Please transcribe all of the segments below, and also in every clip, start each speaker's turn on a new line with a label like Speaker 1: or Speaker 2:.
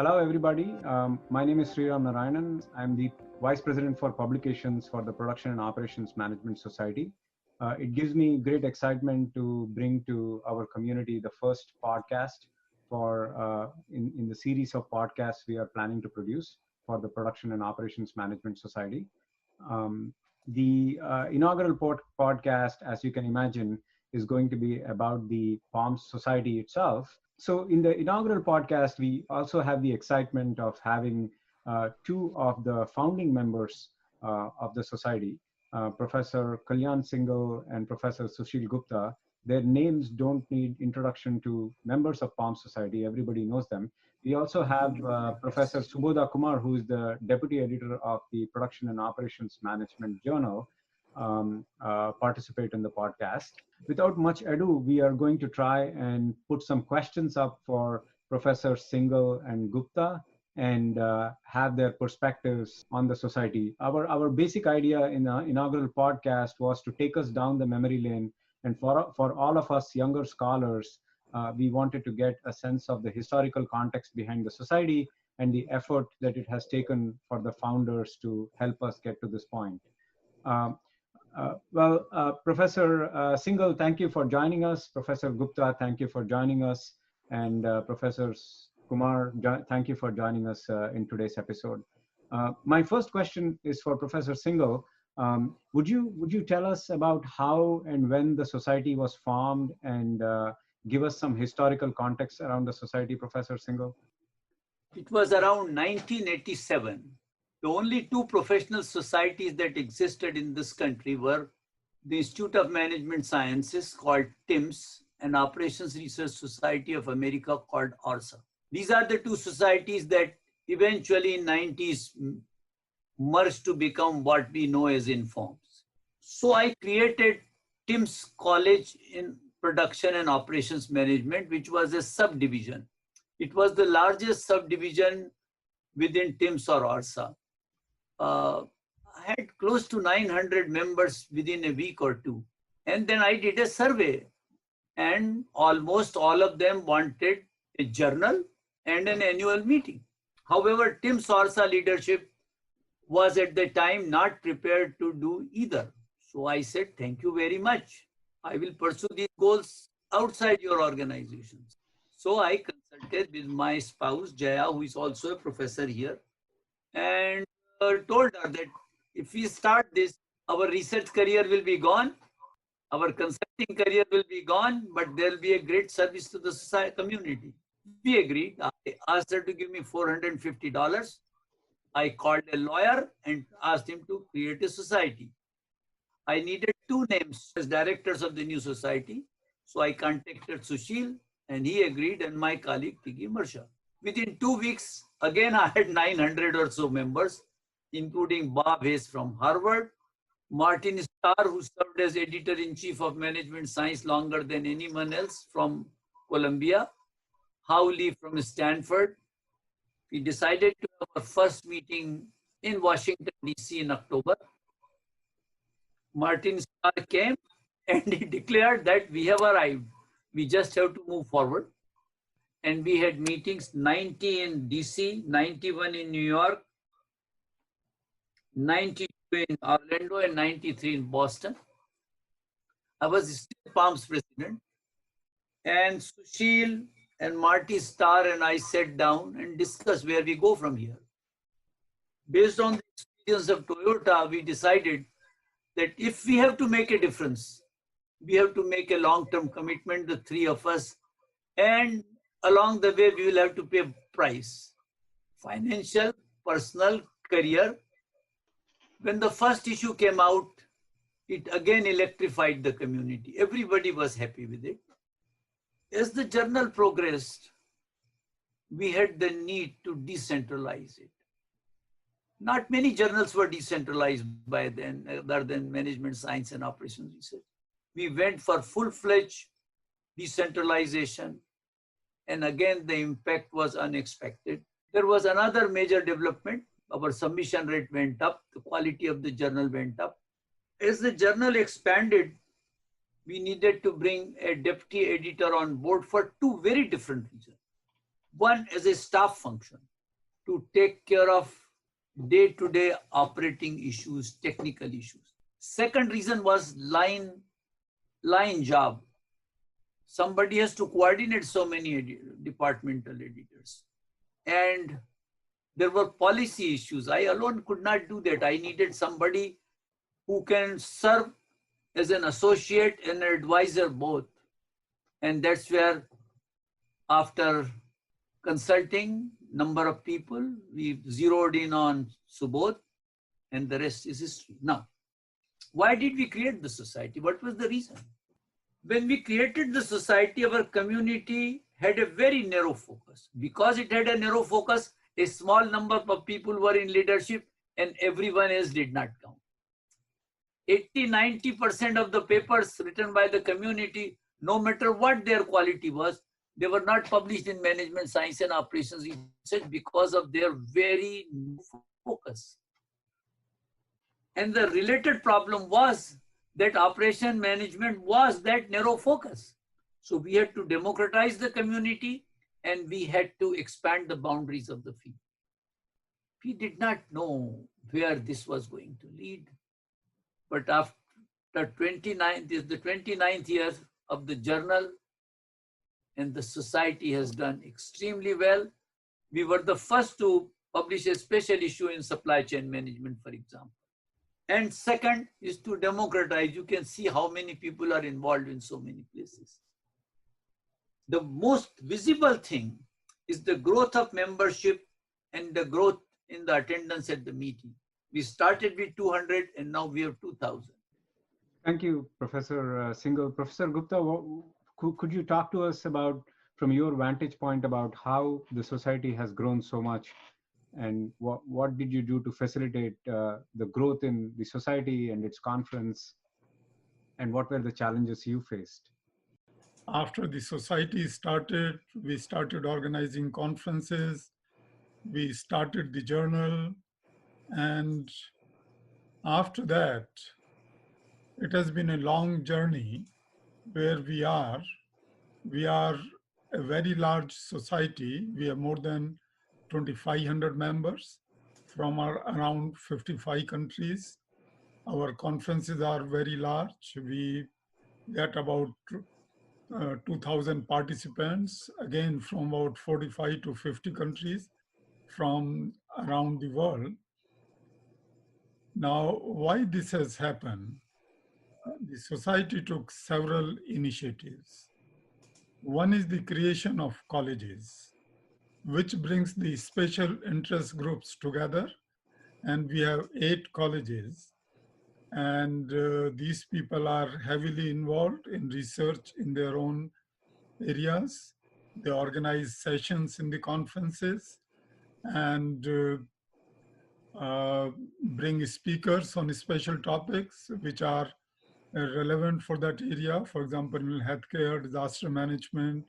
Speaker 1: Hello, everybody. My name is Sriram Narayanan. I'm the Vice President for Publications for the Production and Operations Management Society. It gives me great excitement to bring to our community the first podcast in the series of podcasts we are planning to produce for the Production and Operations Management Society. The inaugural podcast, as you can imagine, is going to be about the POMS Society itself. So in the inaugural podcast, we also have the excitement of having two of the founding members of the society, Professor Kalyan Singhal and Professor Sushil Gupta. Their names don't need introduction to members of POMS Society. Everybody knows them. We also have Professor Subodha Kumar, who is the Deputy Editor of the Production and Operations Management Journal, participate in the podcast. Without much ado, we are going to try and put some questions up for Professor Singhal and Gupta and have their perspectives on the society. Our basic idea in the inaugural podcast was to take us down the memory lane. And for all of us younger scholars, we wanted to get a sense of the historical context behind the society and the effort that it has taken for the founders to help us get to this point. Professor Singhal, thank you for joining us. Professor Gupta, thank you for joining us. And Professor Kumar, thank you for joining us in today's episode. My first question is for Professor Singhal. Would you tell us about how and when the society was formed and give us some historical context around the society, Professor Singhal?
Speaker 2: It was around 1987. The only two professional societies that existed in this country were the Institute of Management Sciences called TIMS and Operations Research Society of America called ORSA. These are the two societies that eventually in 90s merged to become what we know as INFORMS. So I created TIMS College in Production and Operations Management, which was a subdivision. It was the largest subdivision within TIMS or ORSA. I had close to 900 members within a week or two. And then I did a survey and almost all of them wanted a journal and an annual meeting. However, TIMS ORSA leadership was at the time not prepared to do either. So I said, thank you very much. I will pursue these goals outside your organizations. So I consulted with my spouse, Jaya, who is also a professor here, and told her that if we start this, our research career will be gone, our consulting career will be gone, but there will be a great service to the society community. We agreed. I asked her to give me $450. I called a lawyer and asked him to create a society. I needed two names as directors of the new society. So I contacted Sushil and he agreed, and my colleague Tiki Marsha. Within 2 weeks, again, I had 900 or so members, including Bob Hayes from Harvard, Martin Starr, who served as editor-in-chief of Management Science longer than anyone else from Columbia, Hao Lee from Stanford. We decided to have our first meeting in Washington, D.C. in October. Martin Starr came and he declared that we have arrived. We just have to move forward. And we had meetings, 90 in DC, 91 in New York, 92 in Orlando, and 93 in Boston. I was still POMS president. And Sushil and Marty Starr and I sat down and discussed where we go from here. Based on the experience of Toyota, we decided that if we have to make a difference, we have to make a long-term commitment, the three of us, and along the way, we will have to pay a price. Financial, personal, career. When the first issue came out, it again electrified the community. Everybody was happy with it. As the journal progressed, we had the need to decentralize it. Not many journals were decentralized by then, other than Management Science and Operations Research. We went for full-fledged decentralization. And again, the impact was unexpected. There was another major development. Our submission rate went up. The quality of the journal went up. As the journal expanded, we needed to bring a deputy editor on board for two very different reasons. One, as a staff function. to take care of day-to-day operating issues, technical issues. Second reason was line job. Somebody has to coordinate so many departmental editors. And there were policy issues. I alone could not do that. I needed somebody who can serve as an associate and an advisor both. And that's where, after consulting number of people, we zeroed in on Subodh, and the rest is history. Now, why did we create the society? What was the reason? When we created the society, our community had a very narrow focus. Because it had a narrow focus, a small number of people were in leadership and everyone else did not count. 80–90% of the papers written by the community, no matter what their quality was, they were not published in management science and operations research because of their very focus. And the related problem was that operation management was that narrow focus. So we had to democratize the community and we had to expand the boundaries of the field. We did not know where this was going to lead. But after the 29th year of the journal, and the society has done extremely well. We were the first to publish a special issue in supply chain management, for example. And second is to democratize. You can see how many people are involved in so many places. The most visible thing is the growth of membership and the growth in the attendance at the meeting. We started with 200 and now we have 2,000.
Speaker 1: Thank you, Professor Singhal. Professor Gupta, could you talk to us about, from your vantage point, about how the society has grown so much, and what did you do to facilitate the growth in the society and its conference, and what were the challenges you faced?
Speaker 3: After the society started, we started organizing conferences, we started the journal, and after that, it has been a long journey where we are. We are a very large society. We have more than 2,500 members from around 55 countries. Our conferences are very large. We get about 2,000 participants, again from about 45 to 50 countries from around the world. Now, why this has happened? The society took several initiatives. One is the creation of colleges, which brings the special interest groups together. And we have 8 colleges. And these people are heavily involved in research in their own areas. They organize sessions in the conferences and bring speakers on special topics which are relevant for that area. For example, in healthcare, disaster management,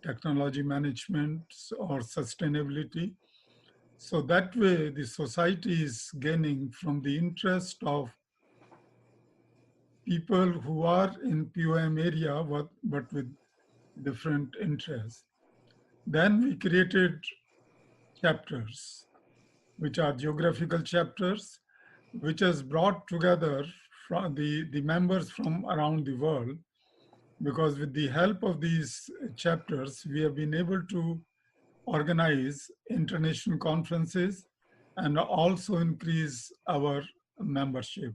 Speaker 3: technology management, or sustainability. So that way, the society is gaining from the interest of people who are in POM area, but with different interests. Then we created chapters, which are geographical chapters, which has brought together from the members from around the world, because with the help of these chapters, we have been able to organize international conferences and also increase our membership.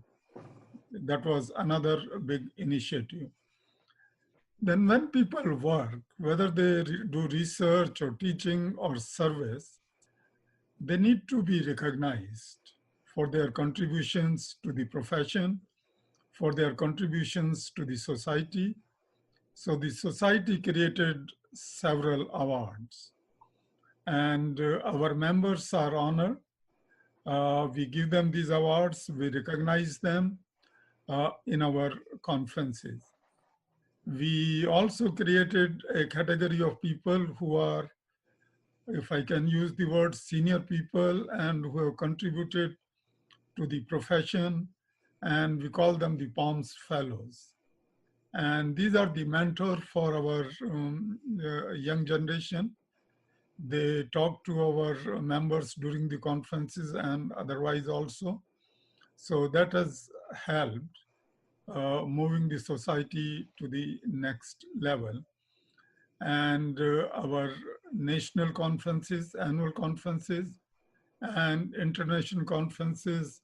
Speaker 3: That was another big initiative. Then when people work, whether they do research or teaching or service, they need to be recognized for their contributions to the profession, for their contributions to the society. So the society created several awards, and our members are honored. We give them these awards, we recognize them in our conferences. We also created a category of people who are, if I can use the word, senior people and who have contributed to the profession, and we call them the POMS fellows. And these are the mentor for our young generation. They talk to our members during the conferences and otherwise also. So that has helped moving the society to the next level. And our national conferences, annual conferences, and international conferences,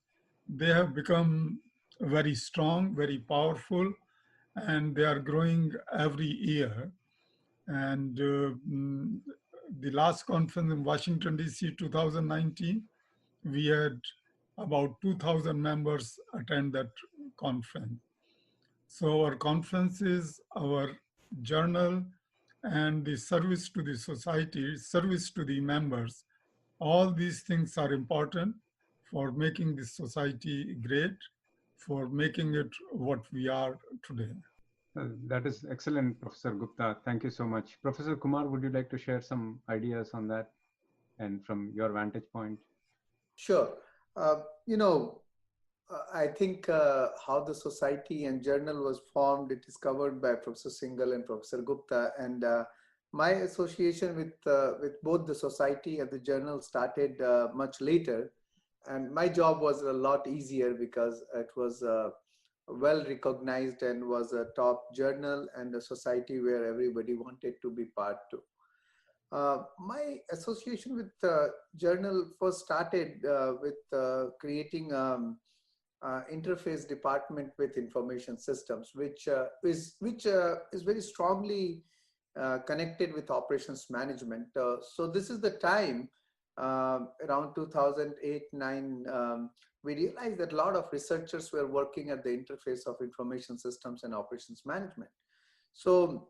Speaker 3: they have become very strong, very powerful, and they are growing every year. And the last conference in Washington, D.C., 2019, we had about 2,000 members attend that conference. So our conferences, our journal, and the service to the society, service to the members, all these things are important for making this society great, for making it what we are today.
Speaker 1: That is excellent, Professor Gupta. Thank you so much. Professor Kumar, would you like to share some ideas on that and from your vantage point?
Speaker 4: Sure. You know, I think how the society and journal was formed, it is covered by Professor Singhal and Professor Gupta. And my association with both the society and the journal started much later. And my job was a lot easier because it was well recognized and was a top journal and a society where everybody wanted to be part to. My association with journal first started with creating interface department with information systems, which is very strongly connected with operations management. So this is the time around 2008-9. We realized that a lot of researchers were working at the interface of information systems and operations management. So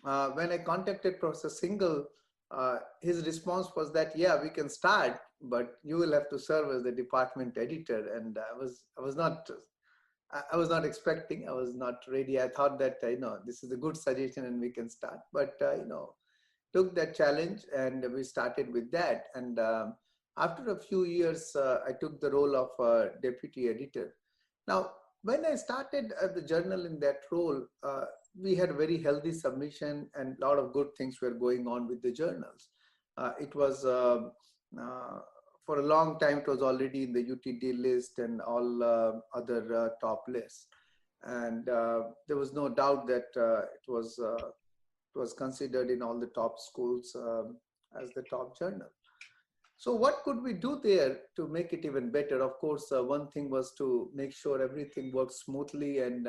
Speaker 4: when I contacted Professor Singhal, his response was that, yeah, we can start, but you will have to serve as the department editor. And I was not expecting, I was not ready. I thought that, this is a good suggestion and we can start, but, took that challenge and we started with that. And after a few years, I took the role of deputy editor. Now, when I started at the journal in that role, we had very healthy submission and a lot of good things were going on with the journals. It was, for a long time, it was already in the UTD list and all other top lists. And there was no doubt that it was considered in all the top schools as the top journal. So what could we do there to make it even better? Of course, one thing was to make sure everything works smoothly and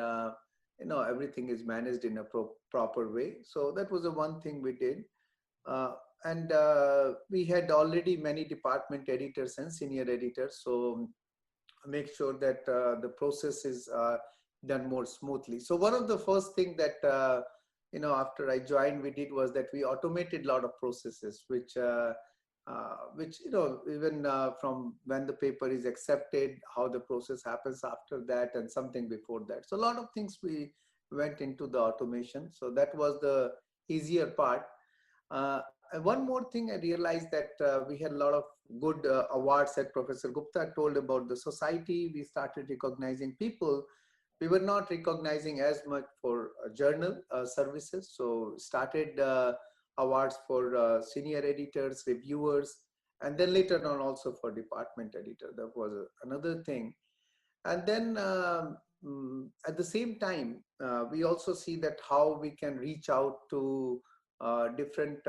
Speaker 4: everything is managed in a proper way. So that was the one thing we did. And we had already many department editors and senior editors. So make sure that the process is done more smoothly. So one of the first thing that, after I joined, we did was that we automated a lot of processes, which even from when the paper is accepted, how the process happens after that, and something before that. So a lot of things we went into the automation. So that was the easier part. And one more thing I realized that we had a lot of good awards that Professor Gupta told about the society. We started recognizing people. We were not recognizing as much for journal services. So started awards for senior editors, reviewers, and then later on also for department editor. That was another thing. And then at the same time, we also see that how we can reach out to different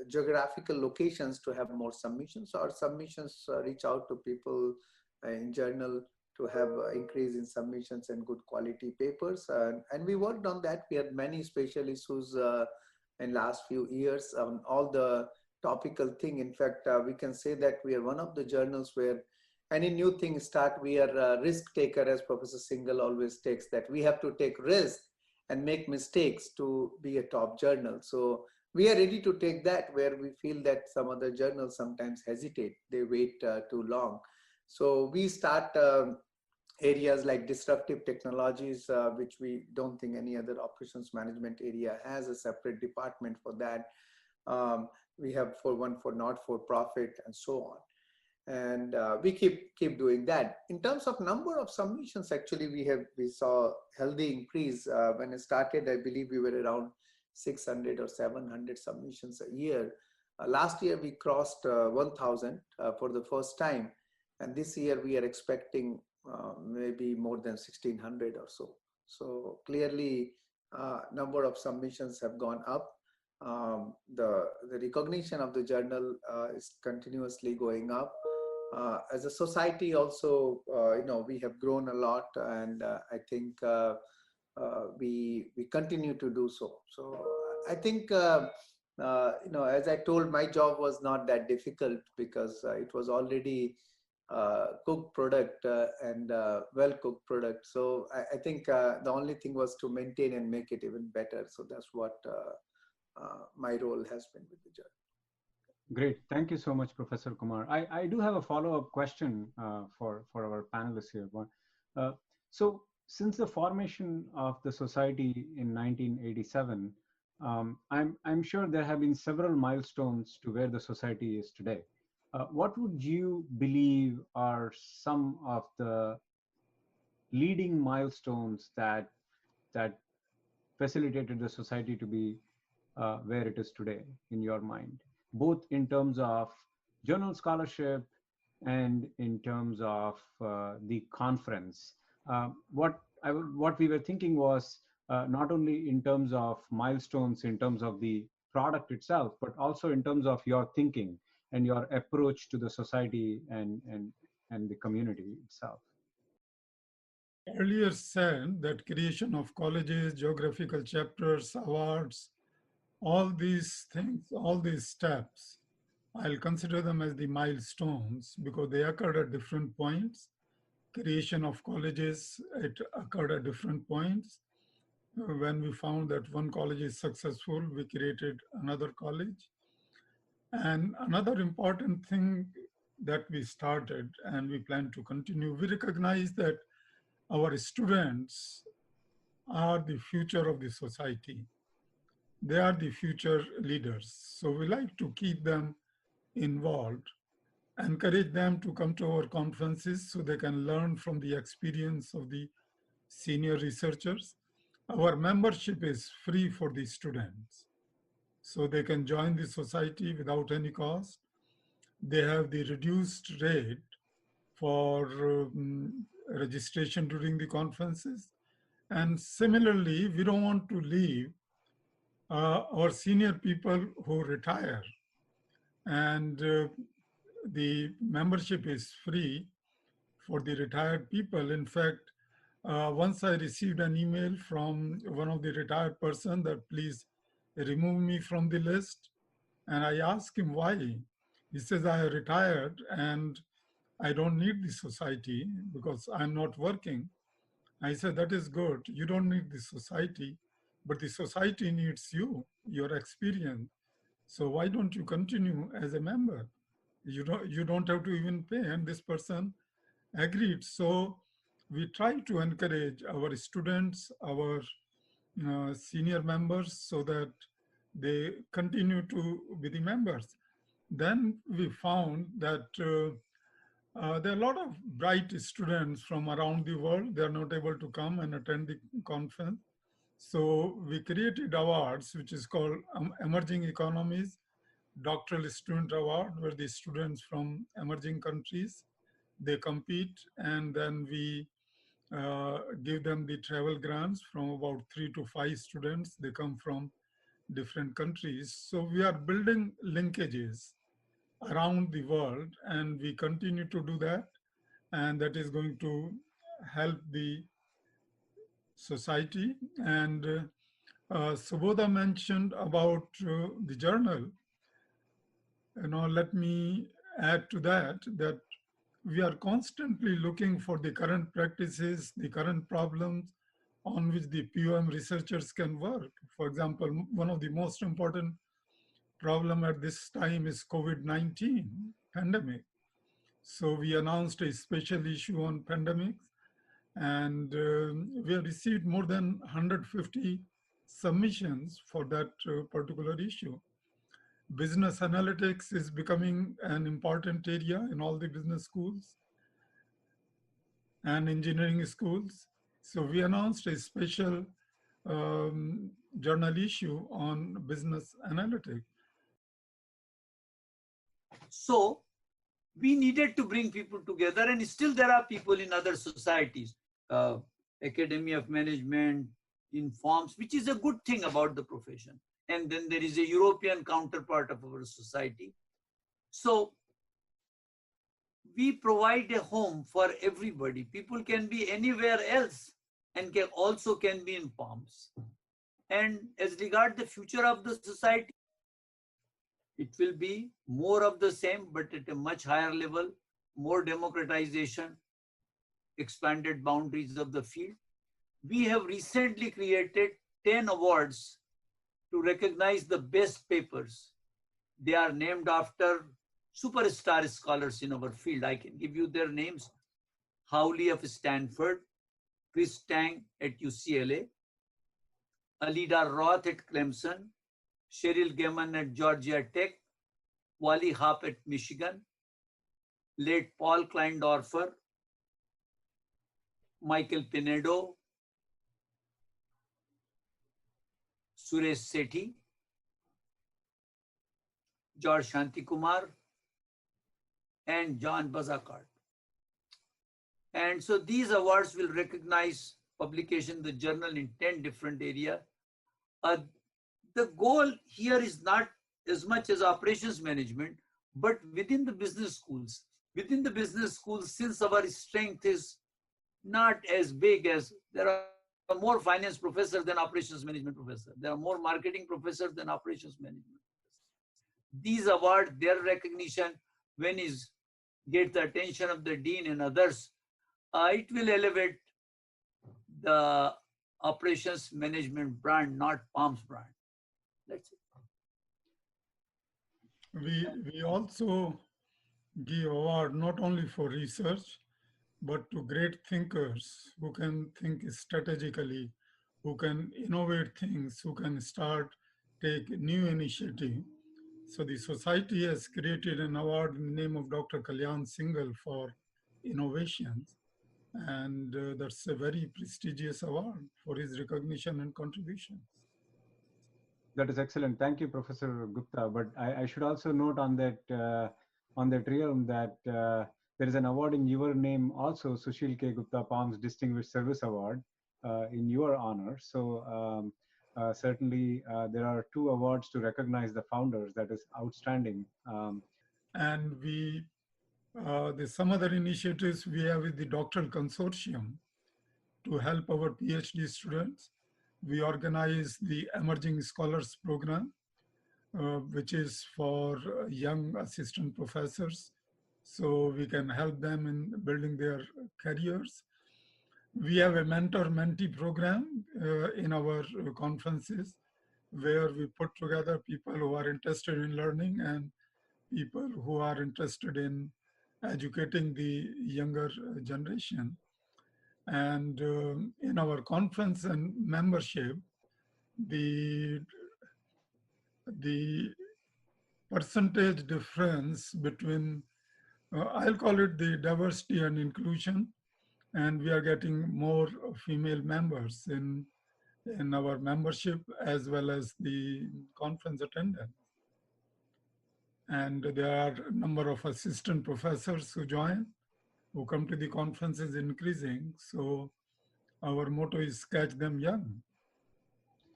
Speaker 4: geographical locations to have more submissions. So our submissions reach out to people in journal to have increase in submissions and good quality papers. And we worked on that. We had many special issues in last few years on all the topical thing. In fact, we can say that we are one of the journals where any new thing start, we are a risk taker, as Professor Singhal always takes, that we have to take risks and make mistakes to be a top journal. So we are ready to take that, where we feel that some other journals sometimes hesitate, they wait too long. So we start areas like disruptive technologies, which we don't think any other operations management area has a separate department for that. We have one for not-for-profit and so on. And we keep doing that. In terms of number of submissions, actually we saw healthy increase. When it started, I believe we were around 600 or 700 submissions a year. Last year we crossed 1,000 for the first time, and this year we are expecting maybe more than 1,600 or so. So clearly, number of submissions have gone up. The recognition of the journal is continuously going up. As a society also, we have grown a lot, and I think we continue to do so. So I think, as I told, my job was not that difficult because it was already cooked product and well-cooked product. So I think the only thing was to maintain and make it even better. So that's what my role has been with the journal.
Speaker 1: Great. Thank you so much, Professor Kumar. I do have a follow-up question for our panelists here. So since the formation of the society in 1987, I'm sure there have been several milestones to where the society is today. What would you believe are some of the leading milestones that facilitated the society to be where it is today, in your mind, both in terms of journal scholarship and in terms of the conference? What we were thinking was not only in terms of milestones, in terms of the product itself, but also in terms of your thinking and your approach to the society and the community itself.
Speaker 3: Earlier said that creation of colleges, geographical chapters, awards, all these things, all these steps, I'll consider them as the milestones because they occurred at different points. Creation of colleges, it occurred at different points. When we found that one college is successful, we created another college. And another important thing that we started and we plan to continue, we recognize that our students are the future of the society. They are the future leaders. So we like to keep them involved, encourage them to come to our conferences so they can learn from the experience of the senior researchers. Our membership is free for the students. So they can join the society without any cost. They have the reduced rate for registration during the conferences. And similarly, we don't want to leave our senior people who retire. And the membership is free for the retired people. In fact, once I received an email from one of the retired person that please remove me from the list. And I asked him why. He says, I retired and I don't need the society because I'm not working. I said, that is good. You don't need the society, but the society needs you, your experience. So why don't you continue as a member? You don't have to even pay. And this person agreed. So we try to encourage our students, our senior members, so that they continue to be the members. Then we found that there are a lot of bright students from around the world. They are not able to come and attend the conference. So we created awards, which is called Emerging Economies Doctoral Student Award, where the students from emerging countries, they compete, and then we give them the travel grants from about 3 to 5 students. They come from different countries. So we are building linkages around the world, and we continue to do that. And that is going to help the society. And Subodha mentioned about the journal. Let me add to that, that we are constantly looking for the current practices, the current problems on which the POM researchers can work. For example, one of the most important problem at this time is COVID-19 pandemic. So we announced a special issue on pandemics, and we have received more than 150 submissions for that particular issue. Business analytics is becoming an important area in all the business schools and engineering schools. So we announced a special journal issue on business analytics.
Speaker 2: So we needed to bring people together, and still there are people in other societies, uh, Academy of Management, in POMS, which is a good thing about the profession. And then there is a European counterpart of our society. So we provide a home for everybody. People can be anywhere else and can be in POMS. And as regard the future of the society, it will be more of the same, but at a much higher level, more democratization, expanded boundaries of the field. We have recently created 10 awards to recognize the best papers. They are named after superstar scholars in our field. I can give you their names: Howley of Stanford, Chris Tang at UCLA, Alida Roth at Clemson, Cheryl Gaiman at Georgia Tech, Wally Harp at Michigan, late Paul Kleindorfer, Michael Pinedo, Suresh Sethi, George Shanti Kumar, and John Bazakart. And so these awards will recognize publication in the journal in 10 different areas. The goal here is not as much as operations management, but within the business schools. Within the business schools, since our strength is not as big, as there are more finance professors than operations management professors. There are more marketing professors than operations management. These awards, their recognition, when is get the attention of the dean and others, it will elevate the operations management brand, not POMS brand. That's it.
Speaker 3: We also give award not only for research, but to great thinkers who can think strategically, who can innovate things, who can take new initiative. So the society has created an award in the name of Dr. Kalyan Singhal for innovations. And that's a very prestigious award for his recognition and contributions.
Speaker 1: That is excellent. Thank you, Professor Gupta. But I should also note on that realm that there is an award in your name also, Sushil K. Gupta POMS Distinguished Service Award in your honor. So certainly there are 2 awards to recognize the founders. That is outstanding.
Speaker 3: And there's some other initiatives we have with the doctoral consortium to help our PhD students. We organize the Emerging Scholars Program, which is for young assistant professors, so we can help them in building their careers. We have a mentor-mentee program in our conferences, where we put together people who are interested in learning and people who are interested in educating the younger generation. And in our conference and membership, the percentage difference between, I'll call it the diversity and inclusion, and we are getting more female members in our membership as well as the conference attendance. And there are a number of assistant professors who join, who come to the conference is increasing. So our motto is catch them young.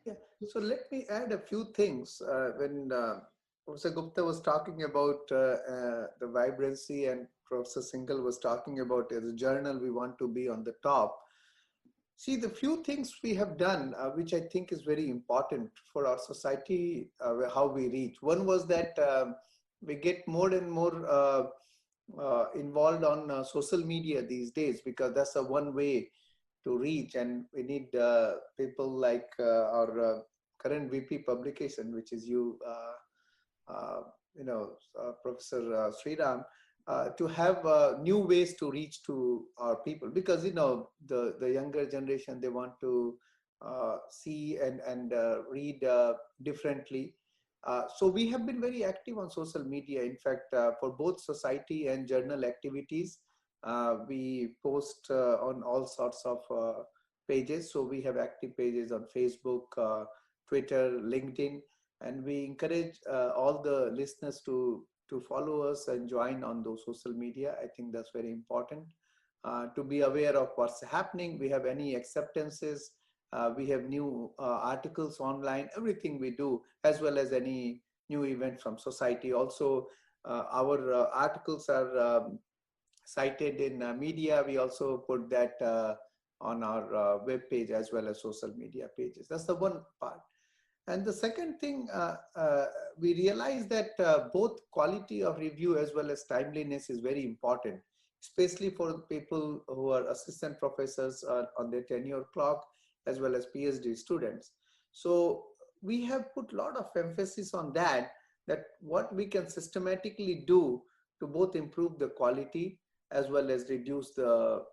Speaker 4: Yeah. So let me add a few things. When Professor Gupta was talking about the vibrancy, and Professor Singhal was talking about as a journal, we want to be on the top. See, the few things we have done, which I think is very important for our society, how we reach. One was that we get more and more involved on social media these days, because that's the one way to reach, and we need people like our current VP publication, which is you, Professor Sriram, to have new ways to reach to our people, because the younger generation, they want to see and read differently. So we have been very active on social media. In fact, for both society and journal activities, we post on all sorts of pages. So we have active pages on Facebook, Twitter, LinkedIn, and we encourage all the listeners to follow us and join on those social media. I think that's very important to be aware of what's happening. We have any acceptances, we have new articles online, everything we do, as well as any new event from society. Also, our articles are cited in media. We also put that on our web page as well as social media pages. That's the one part. And the second thing, we realize that both quality of review as well as timeliness is very important, especially for people who are assistant professors on their tenure clock, as well as PhD students. So we have put a lot of emphasis on that what we can systematically do to both improve the quality as well as reduce the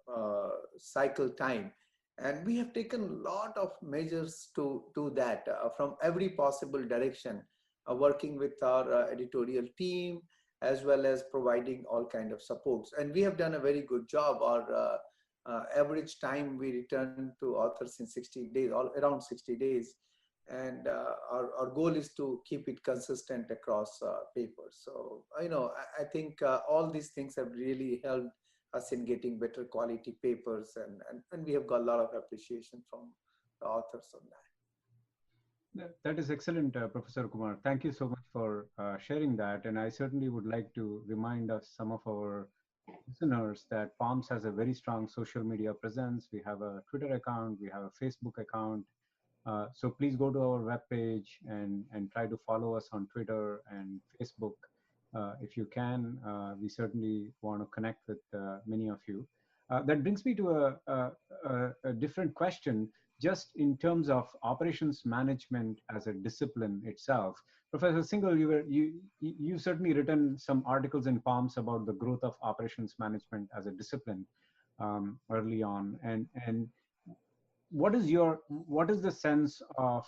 Speaker 4: cycle time. And we have taken a lot of measures to do that from every possible direction, working with our editorial team, as well as providing all kind of supports. And we have done a very good job. Our average time we return to authors in 60 days, around 60 days. And our goal is to keep it consistent across papers. So, I think all these things have really helped us in getting better quality papers, and we have got a lot of appreciation from the authors on that.
Speaker 1: That is excellent, Professor Kumar. Thank you so much for sharing that. And I certainly would like to remind us, some of our listeners, that POMS has a very strong social media presence. We have a Twitter account, we have a Facebook account. So please go to our webpage and try to follow us on Twitter and Facebook. If you can, we certainly want to connect with many of you. That brings me to a different question, just in terms of operations management as a discipline itself. Professor Singhal, you've certainly written some articles in POMS about the growth of operations management as a discipline early on, and what is the sense of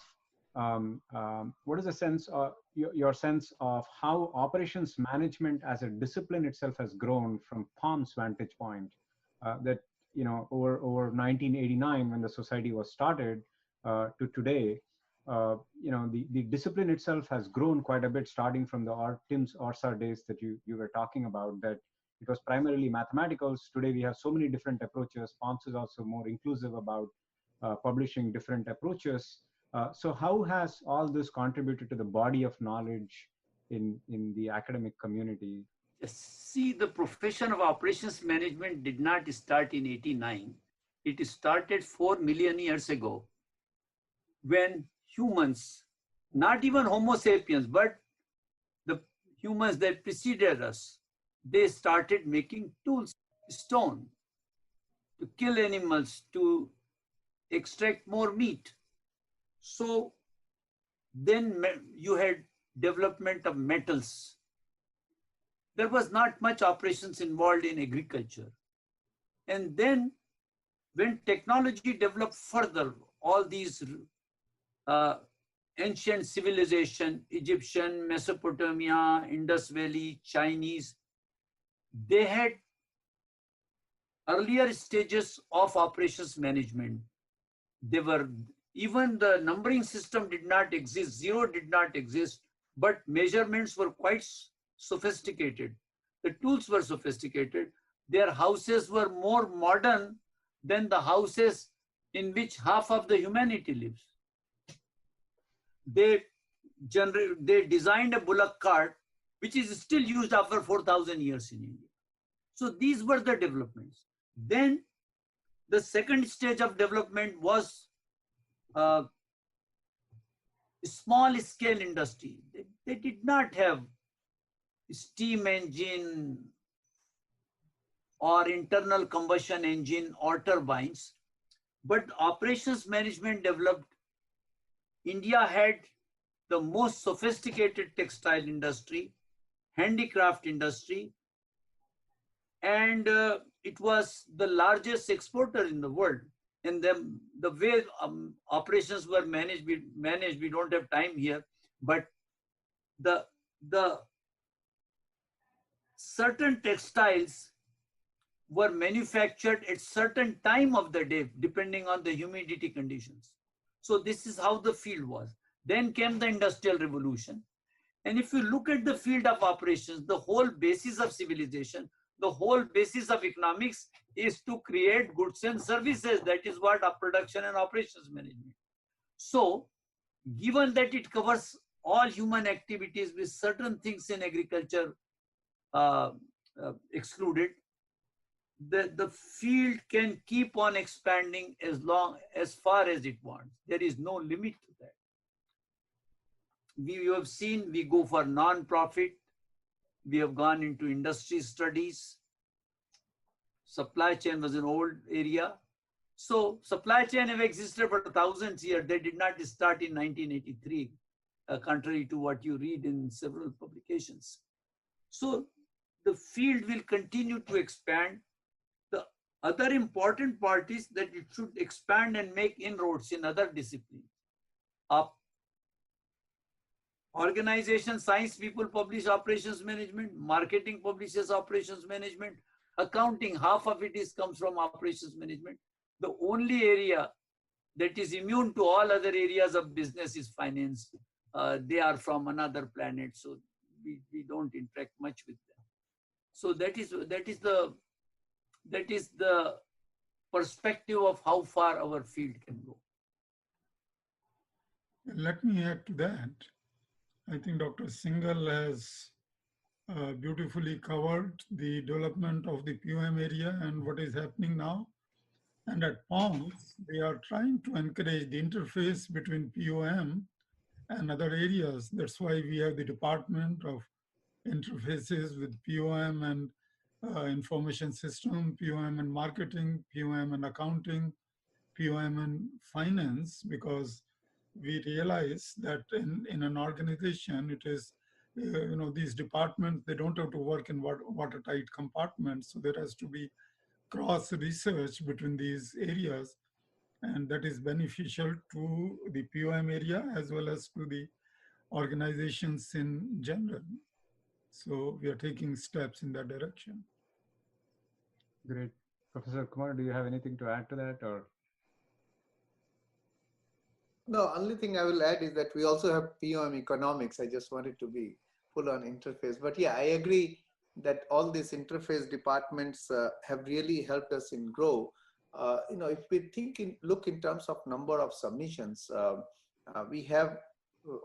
Speaker 1: your sense of how operations management as a discipline itself has grown from POM's vantage point? That over 1989, when the society was started, to today, the discipline itself has grown quite a bit, starting from the Tim's Orsa days that you were talking about, that it was primarily mathematicals. Today we have so many different approaches. POMS is also more inclusive about publishing different approaches. So how has all this contributed to the body of knowledge in the academic community?
Speaker 2: See, the profession of operations management did not start in 89. It started 4 million years ago, when humans, not even Homo sapiens, but the humans that preceded us, they started making tools, stone, to kill animals, to extract more meat. So then you had development of metals. There was not much operations involved in agriculture. And then when technology developed further, all these ancient civilization, Egyptian, Mesopotamia, Indus Valley, Chinese, they had earlier stages of operations management. They were, even the numbering system did not exist, zero did not exist, but measurements were quite sophisticated. The tools were sophisticated. Their houses were more modern than the houses in which half of the humanity lives. They designed a bullock cart, which is still used after 4,000 years in India. So these were the developments. Then the second stage of development was small scale industry. They did not have steam engine or internal combustion engine or turbines, but operations management developed. India had the most sophisticated textile industry, handicraft industry, and it was the largest exporter in the world. And then the way operations were managed, we don't have time here, but the certain textiles were manufactured at certain time of the day, depending on the humidity conditions. So this is how the field was. Then came the Industrial Revolution. And if you look at the field of operations, the whole basis of civilization, the whole basis of economics is to create goods and services. That is what our production and operations management. So given that it covers all human activities with certain things in agriculture uh, excluded, the field can keep on expanding as far as it wants. There is no limit to that. We have seen we go for non-profit. We have gone into industry studies. Supply chain was an old area. So supply chain have existed for thousands of years. They did not start in 1983, contrary to what you read in several publications. So the field will continue to expand. The other important part is that it should expand and make inroads in other disciplines. Organization, science people publish operations management, marketing publishes operations management, accounting, half of it comes from operations management. The only area that is immune to all other areas of business is finance. They are from another planet, so we don't interact much with them. So that is the perspective of how far our field can go.
Speaker 3: Let me add to that. I think Dr. Singhal has beautifully covered the development of the POM area and what is happening now. And at POMS, they are trying to encourage the interface between POM and other areas. That's why we have the Department of Interfaces with POM and Information System, POM and Marketing, POM and Accounting, POM and Finance, because we realize that in an organization, it is, these departments, they don't have to work in watertight compartments. So there has to be cross research between these areas, and that is beneficial to the POM area as well as to the organizations in general. So we are taking steps in that direction.
Speaker 1: Great. Professor Kumar, do you have anything to add to that, or?
Speaker 4: No, only thing I will add is that we also have POM economics. I just wanted to be full on interface. But yeah, I agree that all these interface departments have really helped us in grow. If we look in terms of number of submissions, we have,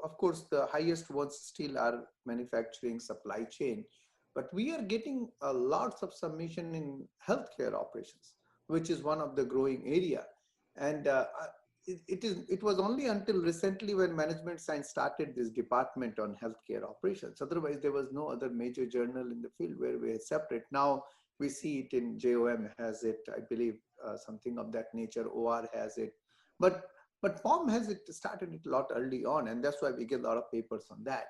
Speaker 4: of course, the highest ones still are manufacturing, supply chain, but we are getting lots of submission in healthcare operations, which is one of the growing area. And it was only until recently when management science started this department on healthcare operations. Otherwise, there was no other major journal in the field where we are separate. Now we see it in JOM has it, I believe, something of that nature. OR has it, but POM has it started it a lot early on, and that's why we get a lot of papers on that.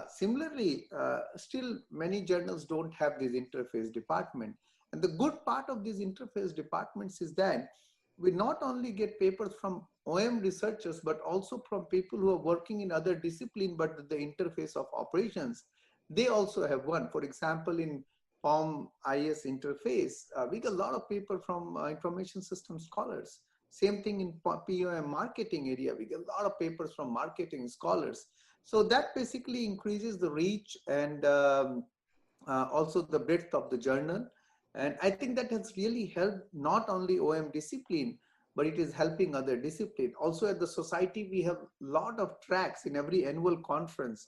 Speaker 4: Similarly, still many journals don't have this interface department, and the good part of these interface departments is that we not only get papers from OM researchers, but also from people who are working in other discipline, but the interface of operations, they also have one. For example, in POM IS interface, we get a lot of paper from information system scholars. Same thing in POM marketing area, we get a lot of papers from marketing scholars. So that basically increases the reach and also the breadth of the journal. And I think that has really helped not only OM discipline, but it is helping other discipline. Also at the society, we have a lot of tracks in every annual conference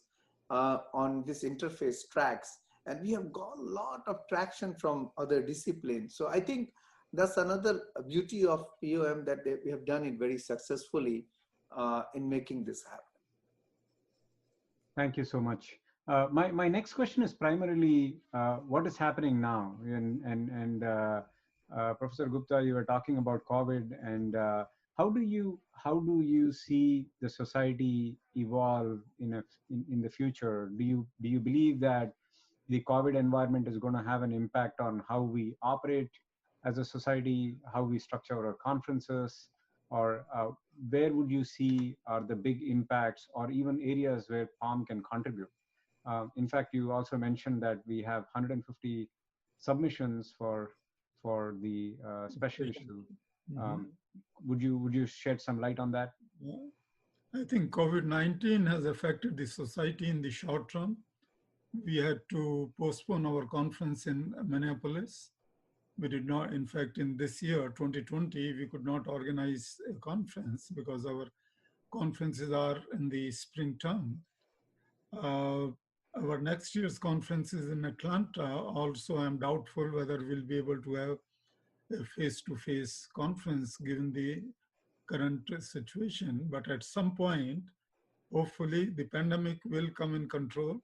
Speaker 4: on this interface tracks. And we have got a lot of traction from other disciplines. So I think that's another beauty of POM, that we have done it very successfully in making this happen.
Speaker 1: Thank you so much. My next question is primarily what is happening now, and Professor Gupta, you were talking about COVID, and how do you see the society evolve in the future? Do you believe that the COVID environment is going to have an impact on how we operate as a society, how we structure our conferences, or where would you see are the big impacts, or even areas where POM can contribute? In fact, you also mentioned that we have 150 submissions for for the special issue.
Speaker 3: Mhm.
Speaker 1: Would you shed some light on that?
Speaker 3: Yeah. I think COVID-19 has affected the society in the short term. We had to postpone our conference in Minneapolis. We did not, in fact, in this year, 2020, we could not organize a conference because our conferences are in the spring term. Uh, our next year's conference is in Atlanta. Also, I'm doubtful whether we'll be able to have a face-to-face conference given the current situation. But at some point, hopefully, the pandemic will come in control.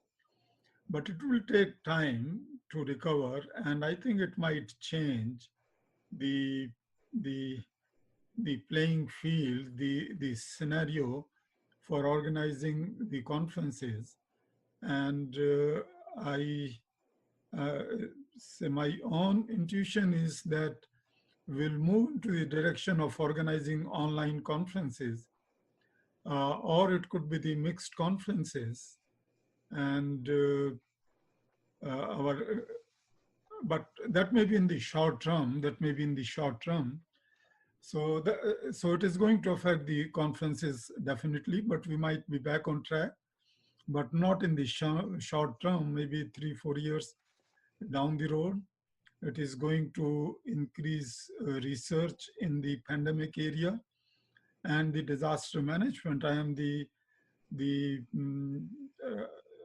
Speaker 3: But it will take time to recover, and I think it might change the the the playing field, the scenario for organizing the conferences. And I uh, say my own intuition is that we'll move into the direction of organizing online conferences, or it could be the mixed conferences. And our but that may be in the short term. That may be in the short term. So it is going to affect the conferences definitely, but we might be back on track, but not in the short term, maybe 3-4 years down the road. It is going to increase research in the pandemic area and the disaster management. The mm,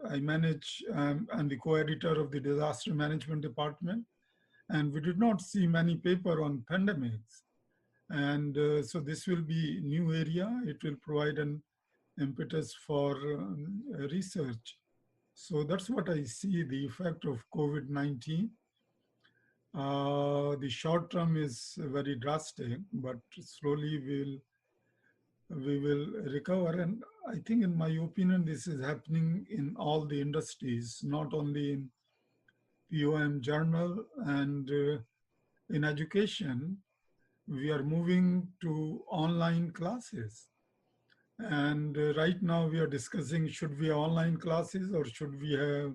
Speaker 3: I manage I'm the co-editor of the disaster management department, and we did not see many paper on pandemics. And so this will be new area. It will provide an impetus for research. So that's what I see the effect of COVID-19. The short term is very drastic, but slowly we will recover. And I think, in my opinion, this is happening in all the industries, not only in POM journal and in education. We are moving to online classes. And right now we are discussing, should we have online classes or should we have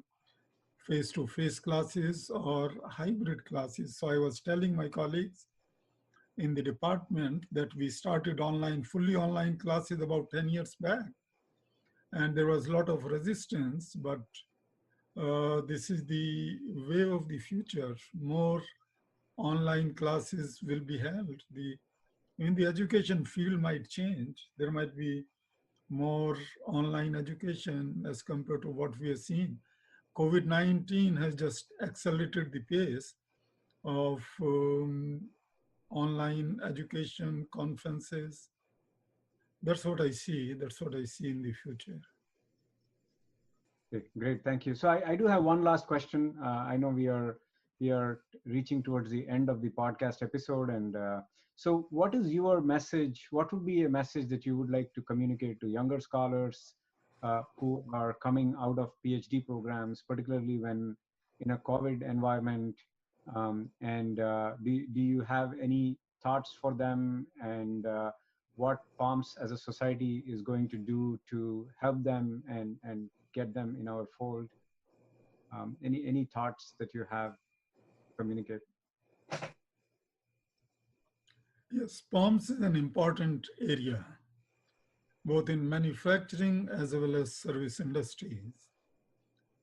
Speaker 3: face-to-face classes or hybrid classes? So I was telling my colleagues in the department that we started fully online classes about 10 years back. And there was a lot of resistance, but this is the way of the future. More online classes will be held. The education field might change. There might be more online education as compared to what we have seen. COVID-19 has just accelerated the pace of online education, conferences. That's what I see. That's what I see in the future.
Speaker 1: Okay, great, thank you. So I do have one last question. I know we are reaching towards the end of the podcast episode, and so what is your message? What would be a message that you would like to communicate to younger scholars who are coming out of PhD programs, particularly when in a COVID environment? And do you have any thoughts for them, and what POMS as a society is going to do to help them and get them in our fold? Any thoughts that you have to communicate?
Speaker 3: Yes, POMS is an important area, both in manufacturing as well as service industries.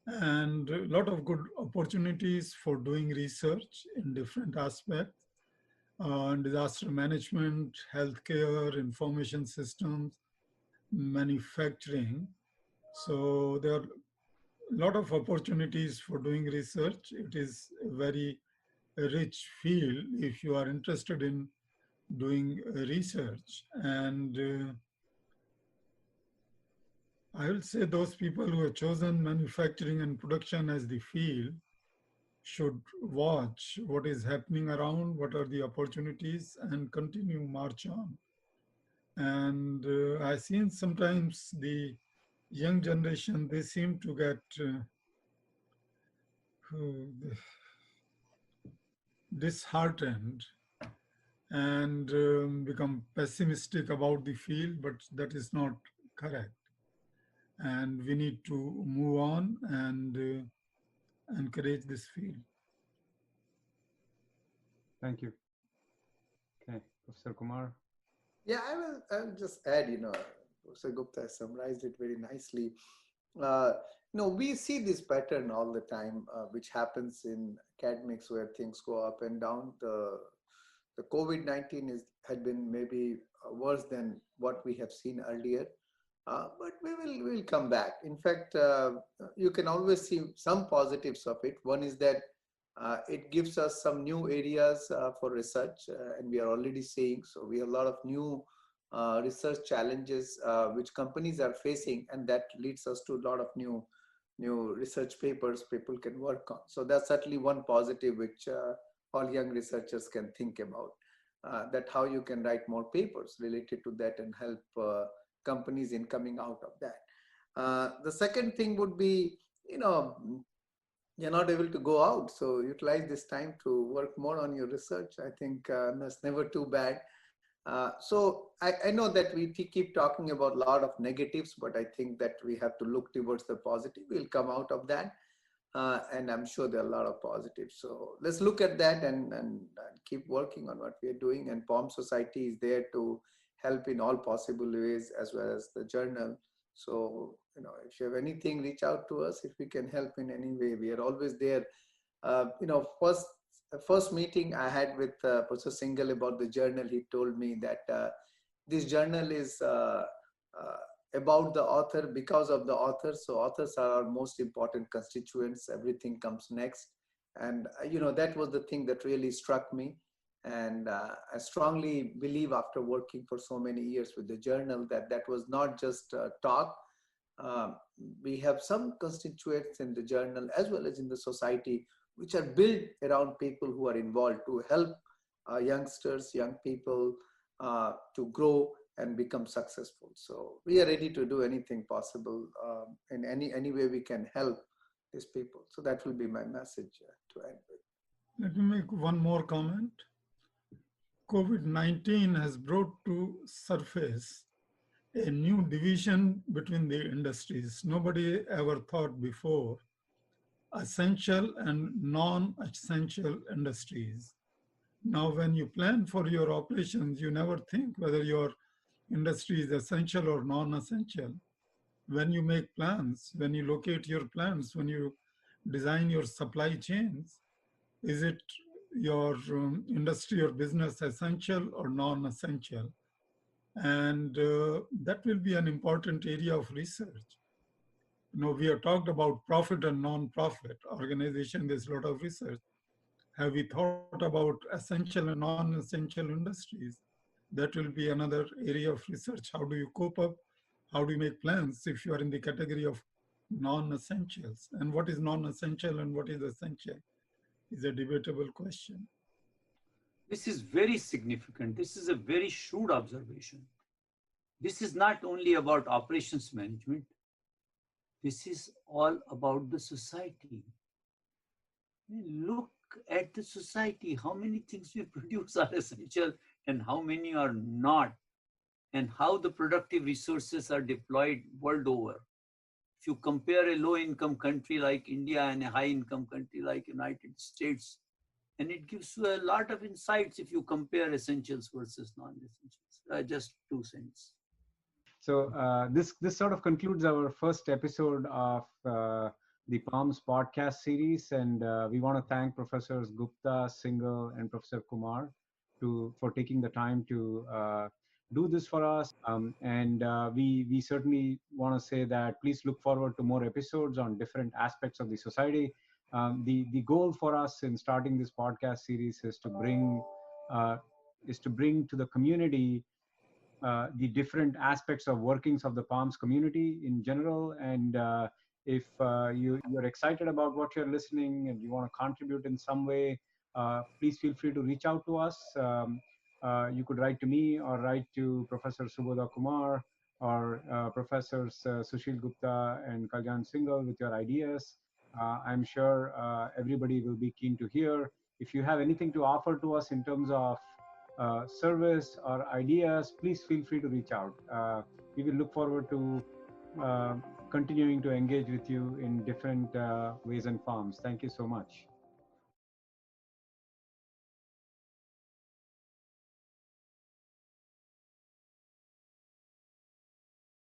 Speaker 3: And a lot of good opportunities for doing research in different aspects, disaster management, healthcare, information systems, manufacturing. So there are a lot of opportunities for doing research. It is a very rich field if you are interested in doing research. And I will say those people who have chosen manufacturing and production as the field should watch what is happening around, what are the opportunities, and continue march on. And I've seen sometimes the young generation, they seem to get disheartened and become pessimistic about the field, but that is not correct. And we need to move on and encourage this field.
Speaker 1: Thank you. Okay, Professor Kumar.
Speaker 4: Yeah, I'll just add, Professor Gupta has summarized it very nicely. Uh, we see this pattern all the time, which happens in academics where things go up and down. The COVID-19 had been maybe worse than what we have seen earlier, but we will come back. In fact, you can always see some positives of it. One is that it gives us some new areas for research, and we are already seeing. So we have a lot of new research challenges which companies are facing, and that leads us to a lot of new research papers people can work on. So that's certainly one positive which all young researchers can think about. That how you can write more papers related to that and help companies in coming out of that. The second thing would be, you're not able to go out, so utilize this time to work more on your research. I think that's never too bad. So I know that we keep talking about a lot of negatives, but I think that we have to look towards the positive. We'll come out of that. And I'm sure there are a lot of positives. So let's look at that and keep working on what we are doing. And POM Society is there to help in all possible ways, as well as the journal. So, if you have anything, reach out to us. If we can help in any way, we are always there. First meeting I had with Professor Singhal about the journal, he told me that this journal is about the author because of the author. So authors are our most important constituents. Everything comes next. And, that was the thing that really struck me. And I strongly believe, after working for so many years with the journal, that was not just talk. We have some constituents in the journal as well as in the society which are built around people who are involved to help youngsters, young people to grow and become successful. So we are ready to do anything possible in any way we can help these people. So that will be my message to end with.
Speaker 3: Let me make one more comment. COVID-19 has brought to surface a new division between the industries. Nobody ever thought before essential and non-essential industries. Now, when you plan for your operations, you never think whether your industry is essential or non-essential. When you make plans, when you locate your plans, when you design your supply chains, is it your industry or business essential or non-essential? And that will be an important area of research. We have talked about profit and non-profit organization. There's a lot of research. Have we thought about essential and non-essential industries? That will be another area of research. How do you cope up? How do you make plans if you are in the category of non-essentials? And what is non-essential and what is essential is a debatable question.
Speaker 2: This is very significant. This is a very shrewd observation. This is not only about operations management. This is all about the society. Look at the society. How many things we produce are essential and how many are not, and how the productive resources are deployed world over. If you compare a low-income country like India and a high-income country like United States, and it gives you a lot of insights if you compare essentials versus non-essentials. Just 2 cents.
Speaker 1: So this sort of concludes our first episode of the POMS podcast series, and we want to thank Professors Gupta, Singhal, and Professor Kumar for taking the time to do this for us. And we certainly want to say that please look forward to more episodes on different aspects of the society. The goal for us in starting this podcast series is to bring to the community the different aspects of workings of the POMS community in general. And if you're excited about what you're listening and you want to contribute in some way, please feel free to reach out to us. You could write to me or write to Professor Subodha Kumar or Professors Sushil Gupta and Kalyan Singhal with your ideas. I'm sure everybody will be keen to hear. If you have anything to offer to us in terms of service or ideas, please feel free to reach out. We will look forward to continuing to engage with you in different ways and forms. Thank you so much.